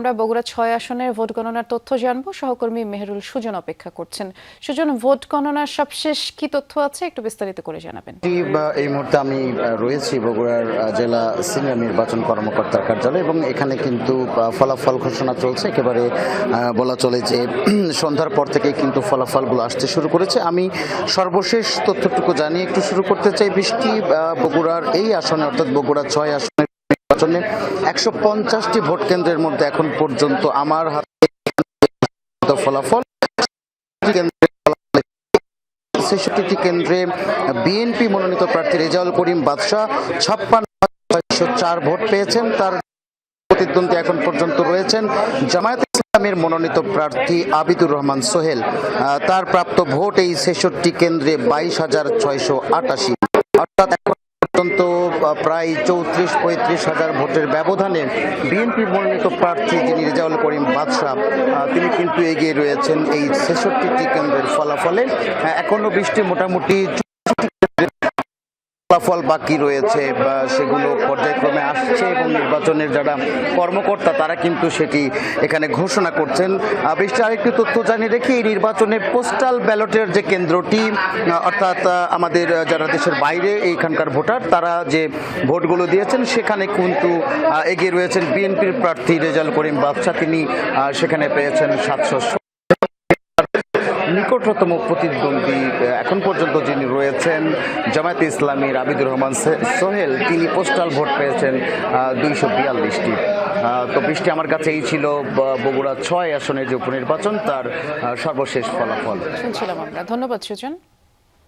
আমরা বগুড়া ৬ আসনের ভোট গণনার তথ্য জানবো। সহকর্মী মেহেরুল সুজন অপেক্ষা করছেন। সুজন, ভোট গণনার সবশেষ কি তথ্য আছে একটু বিস্তারিত করে জানাবেন। এই মুহূর্তে আমি রয়েছি বগুড়ার জেলা সিনিয়র নির্বাচন কর্মকর্তার কার্যালয় এবং এখানে কিন্তু ফলাফল ঘোষণা চলছে। একেবারে বলা চলে যে সন্ধ্যার পর থেকে কিন্তু ফলাফলগুলো আসতে শুরু করেছে। আমি সর্বশেষ তথ্যটুকু জানিয়ে একটু শুরু করতে চাই। বৃষ্টি বগুড়ার এই আসনে অর্থাৎ বগুড়া ৬ আসনে ১৫০টি ভোট কেন্দ্রের মধ্যে এখন পর্যন্ত আমার হাতে ফলাফল ৬৬টি কেন্দ্রে বিএনপি মনোনীত প্রার্থী রেজাউল করিম বাদশা ৫৬,৬০৪ ভোট পেয়েছেন। তার প্রতিদ্বন্দ্বী এখন পর্যন্ত রয়েছেন জামায়াতে ইসলামের মনোনীত প্রার্থী আবিদুর রহমান সোহেল। তার প্রাপ্ত ভোট এই ৬৬ কেন্দ্রে ২২,৬৮৮, অর্থাৎ পর্যন্ত প্রায় ৩৪-৩৫ হাজার ভোটের ব্যবধানে বিএনপি মনোনীত প্রার্থী যিনি রেজাউল করিম বাদশা তিনি কিন্তু এগিয়ে রয়েছেন এই ৬৬টি কেন্দ্রের ফলাফলে। এখনো বৃষ্টি মোটামুটি ফলাফল বাকি রয়েছে, সেগুলো পর্যায়ক্রমে আসছে এবং নির্বাচনের যারা কর্মকর্তা তারা কিন্তু সেটি এখানে ঘোষণা করছেন। বৃষ্টি আরেকটি তথ্য জানিয়ে রেখে এই নির্বাচনে পোস্টাল ব্যালটের যে কেন্দ্রটি, অর্থাৎ আমাদের যারা দেশের বাইরে এইখানকার ভোটার তারা যে ভোটগুলো দিয়েছেন সেখানে কিন্তু এগিয়ে রয়েছেন বিএনপির প্রার্থী রেজাউল করিম বাদশা। তিনি সেখানে পেয়েছেন ৭০০। নিকটতম প্রতিদ্বন্দ্বী এখন পর্যন্ত যিনি রয়েছেন জামায়াতে ইসলামীর আবিদুর রহমান সোহেল, তিনি পোস্টাল ভোট পেয়েছেন ২৪২টি। তো বৃষ্টি আমার কাছে এই ছিল বগুড়া ৬ আসনের যে উপনির্বাচন তার সর্বশেষ ফলাফল। শুনছিলাম আমরা। ধন্যবাদ সুজন।